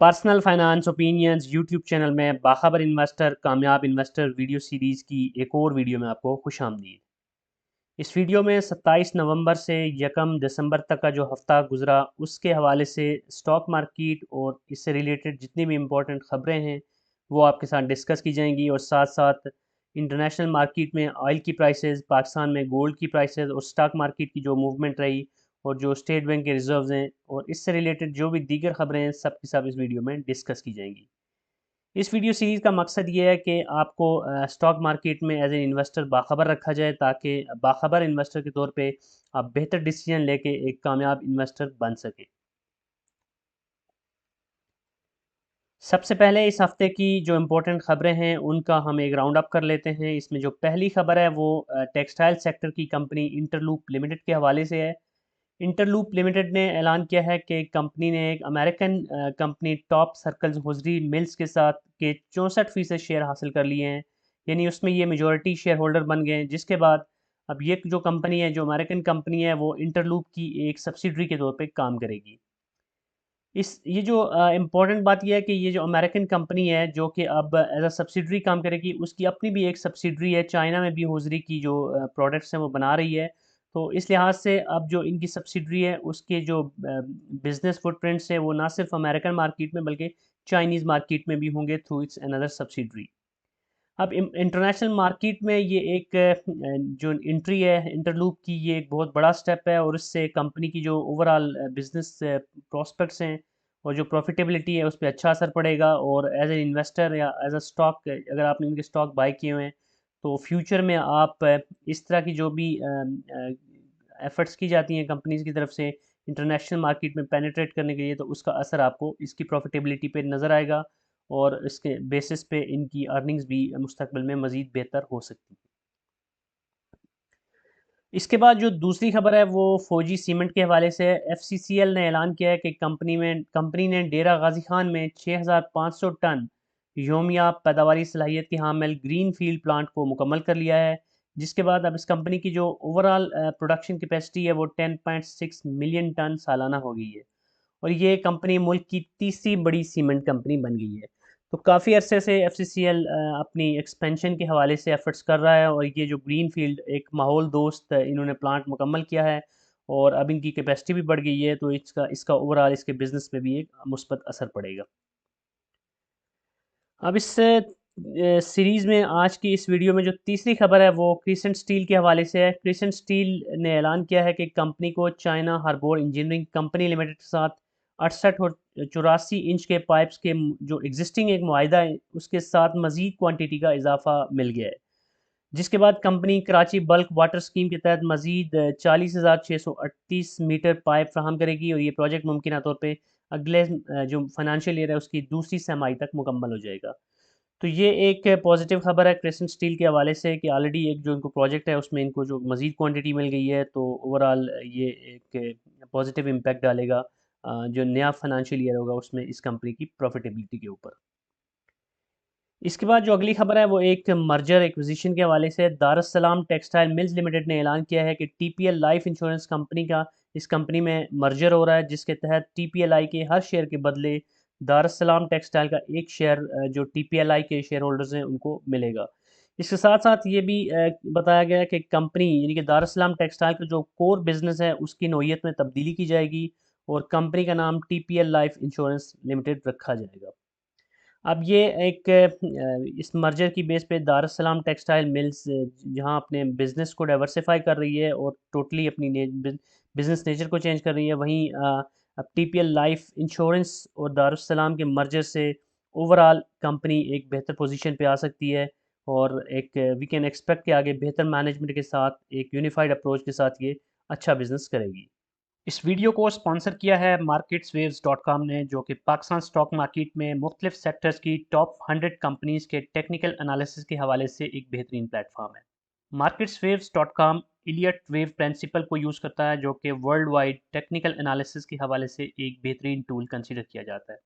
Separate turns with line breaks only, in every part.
Personal finance opinions YouTube channel में बाखबर investor कामयाब investor video series की एक और वीडियो में आपको खुशामदीद। इस वीडियो में 27 नवंबर से 1 दिसंबर तक का जो हफ्ता गुजरा उसके हवाले से स्टॉक मार्केट और इससे रिलेटेड जितनी भी इम्पोर्टेंट ख़बरें हैं वो आपके साथ डिस्कस की जाएंगी और साथ साथ इंटरनेशनल मार्केट में ऑयल की प्राइसेस, पाकिस्तान में गोल्ड की प्राइसेस और स्टॉक मार्केट की जो मूवमेंट रही और जो स्टेट बैंक के रिजर्व्स हैं और इससे रिलेटेड जो भी दीगर ख़बरें हैं सब की सब इस वीडियो में डिस्कस की जाएंगी। इस वीडियो सीरीज़ का मकसद ये है कि आपको स्टॉक मार्केट में एज एन इन्वेस्टर बाखबर रखा जाए ताकि बाखबर इन्वेस्टर के तौर पे आप बेहतर डिसीजन लेके एक कामयाब इन्वेस्टर बन सकें। सबसे पहले इस हफ्ते की जो इम्पोर्टेंट ख़बरें हैं उनका हम एक राउंड अप कर लेते हैं। इसमें जो पहली ख़बर है वो टेक्सटाइल सेक्टर की कंपनी इंटरलूप लिमिटेड के हवाले से है। इंटरलूप लिमिटेड ने ऐलान किया है कि कंपनी ने एक American company top circles hosiery mills के साथ के 64% शेयर हासिल कर लिए हैं, यानी उसमें ये मेजॉरिटी शेयर होल्डर बन गए हैं, जिसके बाद अब ये जो कंपनी है, जो अमेरिकन कंपनी है, वो इंटरलूप की एक सब्सिडरी के तौर पे काम करेगी। इस ये जो इम्पोर्टेंट बात ये है कि ये जो अमेरिकन कंपनी है जो कि अब एज अ सब्सिडरी काम करेगी, उसकी अपनी भी एक सब्सिडरी है चाइना में भी होजरी की जो प्रोडक्ट्स हैं वो बना रही है। तो इस लिहाज से अब जो इनकी सब्सिडरी है उसके जो बिजनेस फुटप्रिंट्स है वो ना सिर्फ अमेरिकन मार्केट में बल्कि चाइनीज़ मार्केट में भी होंगे थ्रू इट्स अनदर सब्सिडरी। अब इंटरनेशनल मार्केट में ये एक जो एंट्री है इंटरलूप की, ये एक बहुत बड़ा स्टेप है और इससे कंपनी की जो ओवरऑल बिजनेस प्रॉस्पेक्ट्स हैं और जो प्रॉफिटेबिलिटी है उस पर अच्छा असर पड़ेगा। और एज एन इन्वेस्टर या एज अ स्टॉक अगर आपने इनके स्टॉक बाय किए हुए हैं तो फ्यूचर में आप इस तरह की जो भी एफर्ट्स की जाती हैं कंपनीज की तरफ से इंटरनेशनल मार्केट में पेनिट्रेट करने के लिए, तो उसका असर आपको इसकी प्रॉफिटेबिलिटी पे नज़र आएगा और इसके बेसिस पे इनकी अर्निंग्स भी मुस्तकबिल में मज़ीद बेहतर हो सकती हैं। इसके बाद जो दूसरी खबर है वो फौजी सीमेंट के हवाले से है। एफसीसीएल ने ऐलान किया है कि कंपनी ने डेरा गाजी खान में 6,500 टन योमिया पैदावारी सलाहियत के हामिल ग्रीन फील्ड प्लांट को मुकम्मल कर लिया है, जिसके बाद अब इस कंपनी की जो ओवरऑल प्रोडक्शन कैपेसिटी है वो 10.6 मिलियन टन सालाना हो गई है और ये कंपनी मुल्क की तीसरी बड़ी सीमेंट कंपनी बन गई है। तो काफ़ी अरसे से एफसीसीएल अपनी एक्सपेंशन के हवाले से एफर्ट्स कर रहा है और ये जो ग्रीन फील्ड एक माहौल दोस्त इन्होंने प्लांट मुकम्मल किया है और अब इनकी कैपेसिटी भी बढ़ गई है, तो इसका इसका ओवरऑल इसके बिज़नेस में भी एक मुस्बत असर पड़ेगा। अब इस सीरीज़ में आज की इस वीडियो में जो तीसरी खबर है वो क्रिसेंट स्टील के हवाले से है। क्रिसेंट स्टील ने ऐलान किया है कि कंपनी को चाइना हार्बोर इंजीनियरिंग कंपनी लिमिटेड के साथ 68 और 84 इंच के पाइप्स के जो एग्जिस्टिंग एक मुआहिदा है उसके साथ मज़ीद क्वांटिटी का इजाफा मिल गया है, जिसके बाद company Karachi bulk water scheme के तहत मज़ीद 40,638 मीटर पाइप फ्राहम करेगी और ये प्रोजेक्ट मुमकिन तौर पर अगले जो फाइनेंशियल ईयर है उसकी दूसरी छमाही तक मुकम्मल हो जाएगा। तो ये एक पॉजिटिव खबर है क्रिसेंट स्टील के हवाले से कि ऑलरेडी एक जो इनको प्रोजेक्ट है उसमें इनको जो मज़ीद क्वांटिटी मिल गई है, तो ओवरऑल ये एक पॉजिटिव इम्पैक्ट डालेगा जो नया फाइनेंशियल ईयर होगा उसमें इस कंपनी की प्रॉफिटेबिलिटी के ऊपर। इसके बाद जो अगली खबर है वो एक मर्जर एक्विजिशन के हवाले से है। दारुस्सलाम टेक्सटाइल मिल्स लिमिटेड ने ऐलान किया है कि टीपीएल लाइफ इंश्योरेंस कंपनी का इस कंपनी में मर्जर हो रहा है, जिसके तहत टीपीएलआई के हर शेयर के बदले दारुस्सलाम टेक्सटाइल का एक शेयर जो टीपीएलआई के शेयर होल्डर्स हैं उनको मिलेगा। इसके साथ साथ ये भी बताया गया है कि कंपनी यानी कि दारुस्सलाम टेक्सटाइल का जो कोर बिजनेस है उसकी नौयत में तब्दीली की जाएगी और कंपनी का नाम टीपीएल लाइफ इंश्योरेंस लिमिटेड रखा जाएगा। अब ये एक इस मर्जर की बेस पे दारुस्सलाम टेक्सटाइल मिल्स जहाँ अपने बिज़नेस को डाइवर्सिफ़ाई कर रही है और टोटली अपनी बिज़नेस नेचर को चेंज कर रही है, वहीं अब टीपीएल लाइफ इंश्योरेंस और दारुस्सलाम के मर्जर से ओवरऑल कंपनी एक बेहतर पोजीशन पे आ सकती है और एक वी कैन एक्सपेक्ट कि आगे बेहतर मैनेजमेंट के साथ एक यूनिफाइड अप्रोच के साथ ये अच्छा बिज़नेस करेगी। इस वीडियो को स्पॉन्सर किया है marketswaves.com ने, जो कि पाकिस्तान स्टॉक मार्केट में मुख्तलिफ सेक्टर्स की टॉप 100 कंपनीज के टेक्निकल एनालिसिस के हवाले से एक बेहतरीन प्लेटफॉर्म है। marketswaves.com इलियट वेव प्रिंसिपल को यूज़ करता है, जो कि वर्ल्ड वाइड टेक्निकल एनालिसिस के हवाले से एक बेहतरीन टूल कंसिडर किया जाता है।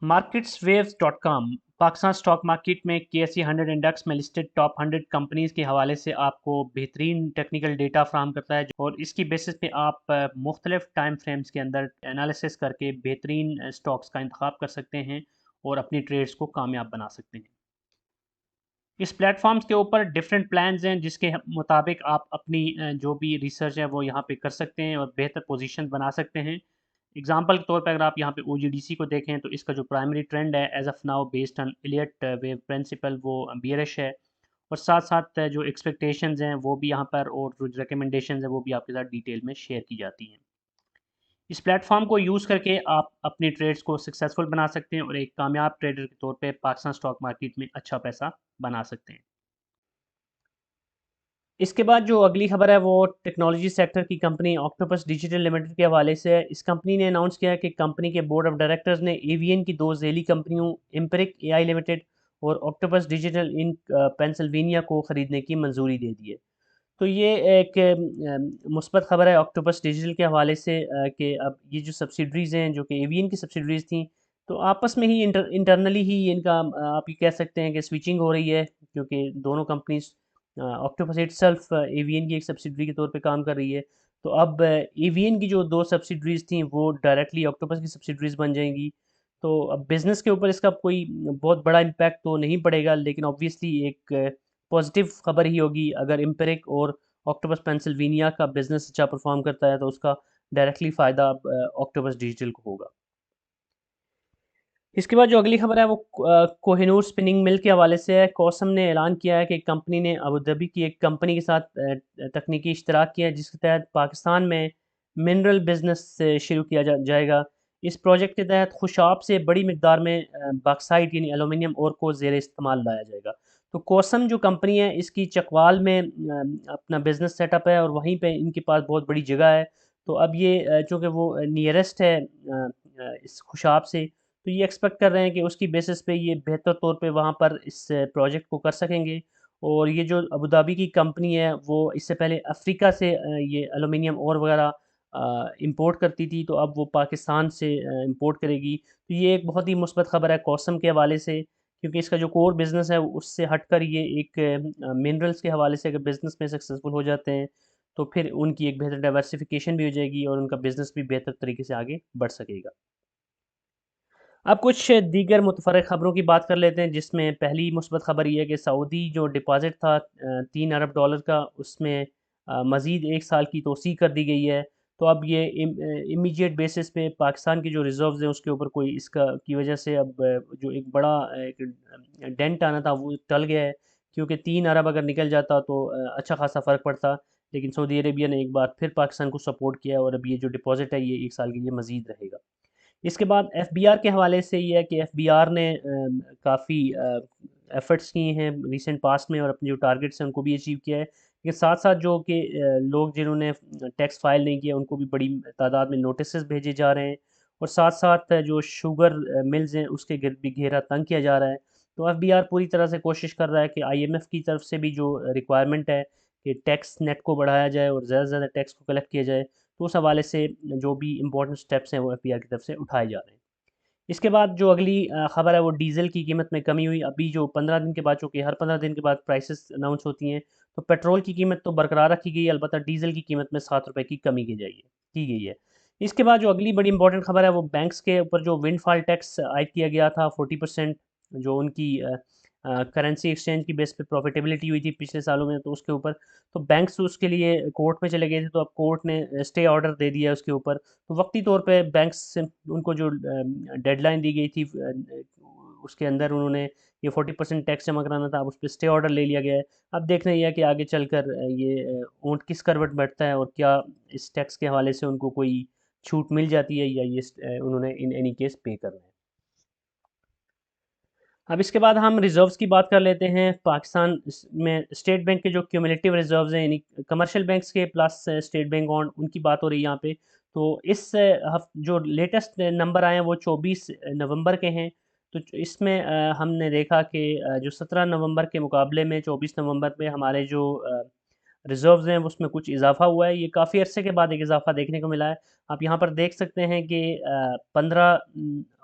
marketswaves.com पाकिस्तान स्टॉक मार्केट में KSE 100 इंडेक्स में लिस्टेड टॉप 100 कंपनीज के हवाले से आपको बेहतरीन टेक्निकल डेटा फ्राहम करता है और इसकी बेसिस पे आप मुख्तलिफ टाइम फ्रेम्स के अंदर एनालिसिस करके बेहतरीन स्टॉक्स का इंतखाब कर सकते हैं और अपनी ट्रेड्स को कामयाब बना सकते हैं। इस प्लेटफॉर्म्स के ऊपर डिफरेंट प्लान्स हैं जिसके मुताबिक आप अपनी जो भी रिसर्च है वो यहाँ पे कर सकते हैं और बेहतर पोजीशन बना सकते हैं। एग्जांपल के तौर पे अगर आप यहाँ पे OGDC को देखें तो इसका जो प्राइमरी ट्रेंड है as of now based on Elliott wave principle वो बियरिश है और साथ साथ जो एक्सपेक्टेशंस हैं वो भी यहाँ पर और जो रिकमेंडेशंस हैं वो भी आपके साथ डिटेल में शेयर की जाती हैं। इस प्लेटफॉर्म को यूज़ करके आप अपनी ट्रेड्स को सक्सेसफुल बना सकते हैं और एक कामयाब ट्रेडर के तौर पे पाकिस्तान स्टॉक मार्केट में अच्छा पैसा बना सकते हैं। इसके बाद जो अगली खबर है वो टेक्नोलॉजी सेक्टर की कंपनी ऑक्टोपस डिजिटल लिमिटेड के हवाले से है। इस कंपनी ने अनाउंस किया है कि कंपनी के बोर्ड ऑफ डायरेक्टर्स ने एवीएन की दो झेली कंपनियों एम्पिरिक एआई लिमिटेड और ऑक्टोपस डिजिटल इन पेंसिल्वेनिया को ख़रीदने की मंजूरी दे दी है। तो ये एक मुस्बत खबर है ऑक्टोपस डिजिटल के हवाले से कि अब ये जो सब्सिडरीज़ हैं जो कि एवीएन की सब्सिडरीज़ थी तो आपस में ही इंटरनली ही इनका आप ये कह सकते हैं कि स्विचिंग हो रही है क्योंकि दोनों कंपनीज ऑक्टोपस इटसेल्फ एवीएन की एक सब्सिडरी के तौर पे काम कर रही है। तो अब एवीएन की जो दो सब्सिडरीज़ थी वो डायरेक्टली ऑक्टोपस की सब्सिडरीज़ बन जाएंगी। तो अब बिज़नेस के ऊपर इसका कोई बहुत बड़ा इम्पैक्ट तो नहीं पड़ेगा लेकिन ऑब्वियसली एक पॉजिटिव खबर ही होगी अगर एम्पिरिक और ऑक्टोपस पेंसिल्वेनिया का बिज़नेस अच्छा परफॉर्म करता है तो उसका डायरेक्टली फ़ायदा ऑक्टोपस डिजिटल को होगा। इसके बाद जो अगली खबर है वो कोहिनूर स्पिनिंग मिल के हवाले से है। कॉसम ने ऐलान किया है कि कंपनी ने अबू धाबी की एक कंपनी के साथ तकनीकी इश्तराक किया है जिसके तहत पाकिस्तान में मिनरल बिजनेस शुरू किया जाएगा। इस प्रोजेक्ट के तहत खुशाब से बड़ी मकदार में बॉक्साइट यानी एलुमिनियम और को ज़ेर इस्तेमाल लाया जाएगा। तो कोसम जो कंपनी है इसकी चकवाल में अपना बिज़नेस सेटअप है और वहीं पे इनके पास बहुत बड़ी जगह है। तो अब ये चूँकि वो नियरेस्ट है इस खुशाब से तो ये एक्सपेक्ट कर रहे हैं कि उसकी बेसिस पे ये बेहतर तौर पे वहाँ पर इस प्रोजेक्ट को कर सकेंगे। और ये जो अबू धाबी की कंपनी है वो इससे पहले अफ्रीका से ये एलुमिनियम और वगैरह इंपोर्ट करती थी तो अब वो पाकिस्तान से इंपोर्ट करेगी। तो ये एक बहुत ही मुस्बत खबर है कॉसम के हवाले से क्योंकि इसका जो कोर बिज़नेस है उससे हटकर ये एक मिनरल्स के हवाले से अगर बिज़नेस में सक्सेसफुल हो जाते हैं तो फिर उनकी एक बेहतर डाइवर्सिफिकेशन भी हो जाएगी और उनका बिज़नेस भी बेहतर तरीके से आगे बढ़ सकेगा। अब कुछ दीगर मुतफ़र्रिक़ ख़बरों की बात कर लेते हैं जिसमें पहली मुस्बत ख़बर ये है कि सऊदी जो डिपॉज़िट था $3 अरब का उसमें मज़ीद 1 साल की तोसी कर दी गई है। तो अब ये इमीडिएट बेसिस पे पाकिस्तान की जो रिज़र्व्स हैं उसके ऊपर कोई इसका की वजह से अब जो एक बड़ा एक डेंट आना था वो टल गया है क्योंकि 3 अरब अगर निकल जाता तो अच्छा ख़ासा फ़र्क पड़ता। लेकिन सऊदी अरेबिया ने एक बार फिर पाकिस्तान को सपोर्ट किया और अब ये जो डिपॉज़िट है ये 1 साल के लिए मज़ीद रहेगा। इसके बाद एफबीआर के हवाले से ये है कि एफबीआर ने काफ़ी एफ़र्ट्स किए हैं रिसेंट पास्ट में और अपने जो टारगेट्स हैं उनको भी अचीव किया है। लेकिन साथ-साथ जो कि लोग जिन्होंने टैक्स फ़ाइल नहीं किया उनको भी बड़ी तादाद में नोटिसेस भेजे जा रहे हैं और साथ-साथ जो शुगर मिल्स हैं उसके गिर्द भी घेरा तंग किया जा रहा है। तो एफबीआर पूरी तरह से कोशिश कर रहा है कि आईएमएफ की तरफ से भी जो रिक्वायरमेंट है कि टैक्स नेट को बढ़ाया जाए और ज़्यादा से ज़्यादा टैक्स को कलेक्ट किया जाए तो उस हवाले से जो भी इम्पोर्टेंट स्टेप्स हैं वो एफबीआर की तरफ से उठाए जा रहे हैं। इसके बाद जो अगली खबर है वो डीज़ल की कीमत में कमी हुई। अभी जो 15 दिन के बाद चूँकि हर 15 दिन के बाद प्राइसेस अनाउंस होती हैं, तो पेट्रोल की कीमत तो बरकरार रखी गई है, अलबत्ता डीज़ल की कीमत में ₹7 की कमी की गई है। इसके बाद जो अगली बड़ी इंपॉर्टेंट खबर है वो बैंक्स के ऊपर जो विंडफॉल टैक्स आयद किया गया था 40% जो उनकी करेंसी एक्सचेंज की बेस पे प्रॉफिटेबिलिटी हुई थी पिछले सालों में तो उसके ऊपर तो बैंक्स उसके लिए कोर्ट में चले गए थे तो अब कोर्ट ने स्टे ऑर्डर दे दिया है उसके ऊपर। तो वक्ती तौर पे बैंक्स से उनको जो डेडलाइन दी गई थी उसके अंदर उन्होंने ये 40% टैक्स जमा कराना था, अब उस पे स्टे ऑर्डर ले लिया गया है। अब देखना ये है कि आगे चलकर ये ऊँट किस करवट बैठता है और क्या इस टैक्स के हवाले से उनको कोई छूट मिल जाती है या ये उन्होंने इन एनी केस पे करना है। अब इसके बाद हम रिज़र्व्स की बात कर लेते हैं। पाकिस्तान में स्टेट बैंक के जो क्यूमुलेटिव रिज़र्व्स हैं यानी कमर्शियल बैंक्स के प्लस स्टेट बैंक बॉन्ड उनकी बात हो रही है यहाँ पे। तो इस जो लेटेस्ट नंबर आए हैं वो 24 नवंबर के हैं। तो इसमें हमने देखा कि जो 17 नवंबर के मुकाबले में 24 नवंबर पे हमारे जो रिज़र्व्स हैं उसमें कुछ इज़ाफ़ा हुआ है। ये काफ़ी अरसे के बाद एक इज़ाफ़ा देखने को मिला है। आप यहाँ पर देख सकते हैं कि 15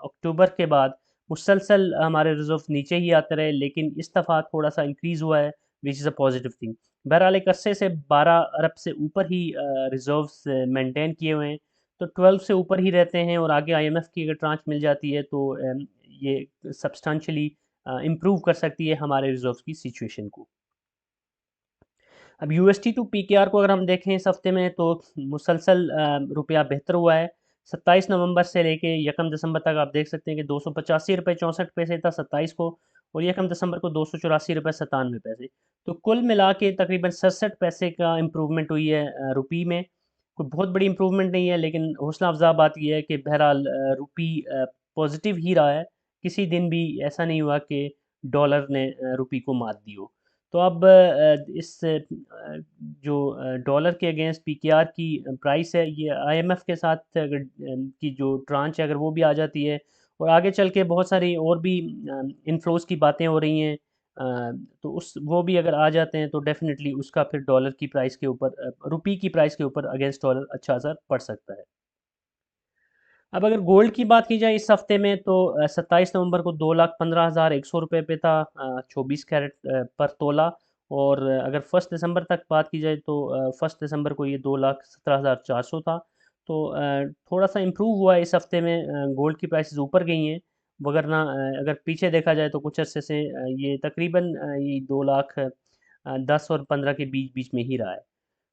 अक्टूबर के बाद मुसलसल हमारे रिजर्व नीचे ही आते रहे, लेकिन इस दफ़ा थोड़ा सा इंक्रीज़ हुआ है, which is a positive thing. बहरहाल एक अरसे से 12 अरब से ऊपर ही रिजर्व्स मेंटेन किए हुए हैं, तो 12 से ऊपर ही रहते हैं, और आगे आईएमएफ की अगर ट्रांच मिल जाती है तो ये सब्सटेंशियली इम्प्रूव कर सकती है हमारे रिजर्व्स की सिचुएशन को। अब यूएसटी टू पीकेआर को अगर हम देखें इस हफ्ते में, तो मुसलसल रुपया बेहतर हुआ है। 27 नवंबर से लेके 1 दिसंबर तक आप देख सकते हैं कि 285 रुपये 64 पैसे था 27 को, और 1 दिसंबर को 284 रुपये 97 पैसे। तो कुल मिला के तकरीबन 67 पैसे का इम्प्रूवमेंट हुई है रुपी में। कोई बहुत बड़ी इम्प्रूवमेंट नहीं है, लेकिन हौसला अफजा बात यह है कि बहरहाल रुपी पॉजिटिव ही रहा है। किसी दिन भी ऐसा नहीं हुआ कि डॉलर ने रुपी को मात दी हो। तो अब इस जो डॉलर के अगेंस्ट पीकेआर की प्राइस है, ये आईएमएफ के साथ अगर की जो ट्रांच है अगर वो भी आ जाती है, और आगे चल के बहुत सारी और भी इनफ्लोज की बातें हो रही हैं, तो उस वो भी अगर आ जाते हैं तो डेफिनेटली उसका फिर डॉलर की प्राइस के ऊपर, रुपी की प्राइस के ऊपर अगेंस्ट डॉलर अच्छा असर पड़ सकता है। अब अगर गोल्ड की बात की जाए इस हफ्ते में, तो 27 नवंबर को 2,15,100 रुपये पे था 24 कैरेट पर तोला। और अगर 1 दिसंबर तक बात की जाए तो 1 दिसंबर को ये 2,17,400 था। तो थोड़ा सा इम्प्रूव हुआ है इस हफ्ते में, गोल्ड की प्राइसेस ऊपर गई हैं। वगरना अगर पीछे देखा जाए तो कुछ अर्से से ये तकरीबन ये 2,10 और 15 के बीच बीच में ही रहा है।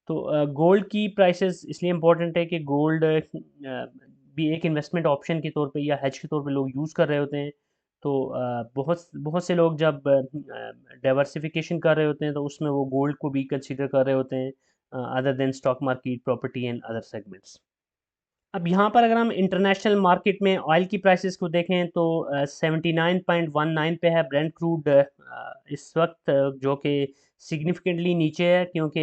तो गोल्ड की प्राइसेस इसलिए इम्पोर्टेंट है कि गोल्ड भी एक इन्वेस्टमेंट ऑप्शन के तौर पे या हेज के तौर पे लोग यूज़ कर रहे होते हैं। तो बहुत बहुत से लोग जब डाइवर्सिफिकेशन कर रहे होते हैं तो उसमें वो गोल्ड को भी कंसीडर कर रहे होते हैं, other than stock market, property and other segments. अब यहाँ पर अगर हम इंटरनेशनल मार्केट में ऑयल की प्राइसेस को देखें तो 79.19 पे है ब्रेंट क्रूड इस वक्त, जो कि सिग्निफिकेंटली नीचे है, क्योंकि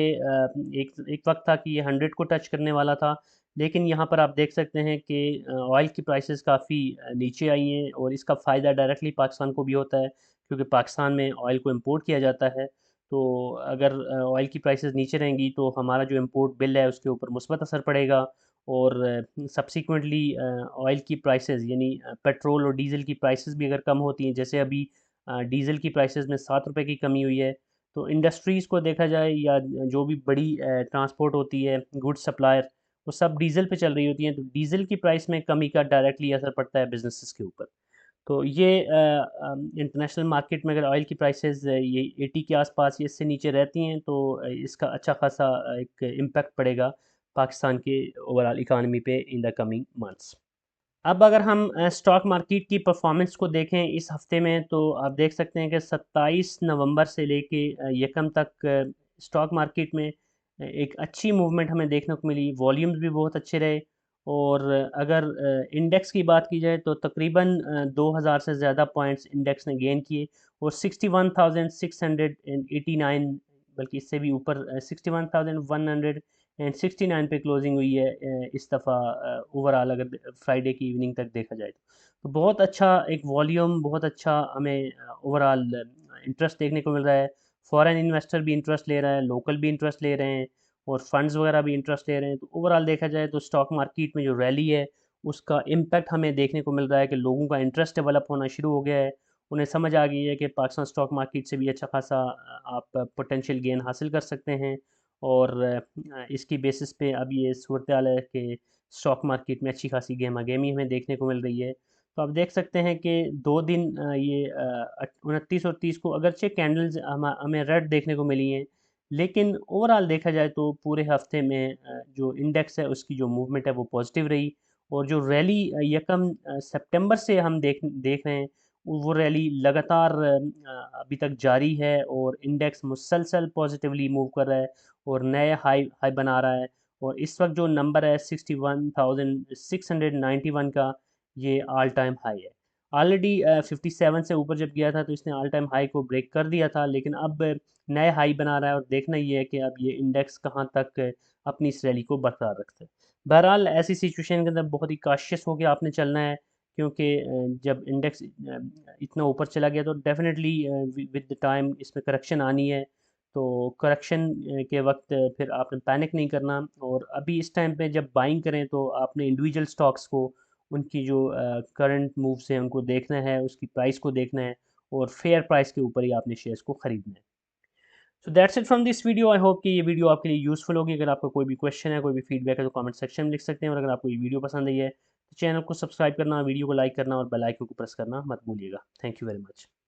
एक एक वक्त था कि ये 100 को टच करने वाला था। लेकिन यहाँ पर आप देख सकते हैं कि ऑयल की प्राइसेस काफ़ी नीचे आई हैं, और इसका फ़ायदा डायरेक्टली पाकिस्तान को भी होता है, क्योंकि पाकिस्तान में ऑयल को इम्पोर्ट किया जाता है। तो अगर ऑयल की प्राइसेस नीचे रहेंगी तो हमारा जो इम्पोर्ट बिल है उसके ऊपर मुस्बत असर पड़ेगा, और सब्सिक्वेंटली ऑयल की प्राइसेस यानी पेट्रोल और डीज़ल की प्राइसेस भी अगर कम होती हैं, जैसे अभी डीज़ल की प्राइसेस में 7 रुपए की कमी हुई है, तो इंडस्ट्रीज़ को देखा जाए या जो भी बड़ी ट्रांसपोर्ट होती है, गुड सप्लायर, वो सब डीज़ल पे चल रही होती हैं, तो डीज़ल की प्राइस में कमी का डायरेक्टली असर पड़ता है बिजनेसेस के ऊपर। तो ये इंटरनेशनल मार्केट में अगर ऑयल की प्राइसेस ये 80 के आसपास या इससे नीचे रहती हैं, तो इसका अच्छा खासा एक इम्पैक्ट पड़ेगा पाकिस्तान के ओवरऑल इकानमी पे इन द कमिंग मंथ्स। अब अगर हम स्टॉक मार्केट की परफॉर्मेंस को देखें इस हफ्ते में, तो आप देख सकते हैं कि 27 नवंबर से लेके यकम तक स्टॉक मार्केट में एक अच्छी मूवमेंट हमें देखने को मिली, वॉल्यूम्स भी बहुत अच्छे रहे। और अगर इंडेक्स की बात की जाए तो तकरीबन 2000 से ज़्यादा पॉइंट्स इंडेक्स ने गेन किए, और 61,689, बल्कि इससे भी ऊपर 61,169 पे क्लोजिंग हुई है इस दफ़ा, ओवरऑल अगर फ्राइडे की इवनिंग तक देखा जाए तो बहुत अच्छा एक वॉल्यूम, बहुत अच्छा हमें ओवरऑल इंटरेस्ट देखने को मिल रहा है। फॉरेन इन्वेस्टर भी इंटरेस्ट ले रहा है, लोकल भी इंटरेस्ट ले रहे हैं, और फंड्स वगैरह भी इंटरेस्ट ले रहे हैं। तो ओवरऑल देखा जाए तो स्टॉक मार्केट में जो रैली है उसका इम्पैक्ट हमें देखने को मिल रहा है कि लोगों का इंटरेस्ट डेवलप होना शुरू हो गया है। उन्हें समझ आ गई है कि पाकिस्तान स्टॉक मार्केट से भी अच्छा खासा आप पोटेंशियल गेन हासिल कर सकते हैं, और इसकी बेसिस पे अब ये सूरत हाल है कि स्टॉक मार्केट में अच्छी खासी गहमा गहमी हमें देखने को मिल रही है। तो आप देख सकते हैं कि 2 दिन ये 29 और 30 को अगरचे कैंडल्स हमें रेड देखने को मिली हैं, लेकिन ओवरऑल देखा जाए तो पूरे हफ्ते में जो इंडेक्स है उसकी जो मूवमेंट है वो पॉजिटिव रही, और जो रैली यकम सितंबर से हम देख देख रहे हैं, वो रैली लगातार अभी तक जारी है, और इंडेक्स मुसलसल पॉजिटिवली मूव कर रहा है, और नए हाई हाई बना रहा है। और इस वक्त जो नंबर है 61,691 का, ये ऑल टाइम हाई है। ऑलरेडी 57 से ऊपर जब गया था तो इसने ऑल टाइम हाई को ब्रेक कर दिया था, लेकिन अब नए हाई बना रहा है, और देखना ये है कि अब ये इंडेक्स कहाँ तक अपनी इस रैली को बरकरार रखता है। बहरहाल ऐसी सिचुएशन के अंदर बहुत ही काशियस होकर आपने चलना है, क्योंकि जब इंडेक्स इतना ऊपर चला गया तो डेफिनेटली विद द टाइम इसमें करेक्शन आनी है। तो करेक्शन के वक्त फिर आपने पैनिक नहीं करना, और अभी इस टाइम पे जब बाइंग करें तो आपने इंडिविजुअल स्टॉक्स को उनकी जो करंट मूव्स हैं उनको देखना है, उसकी प्राइस को देखना है और फेयर प्राइस के ऊपर ही आपने शेयर्स को ख़रीदना है। So that's it from this video. I hope कि ये वीडियो आपके लिए यूज़फुल होगी। अगर आपका कोई भी क्वेश्चन है, कोई भी फीडबैक है तो कमेंट सेक्शन में लिख सकते हैं और अगर आपको ये वीडियो पसंद आई है तो चैनल को सब्सक्राइब करना, वीडियो को लाइक करना और बेल आइकन को प्रेस करना मत भूलिएगा। Thank you very much.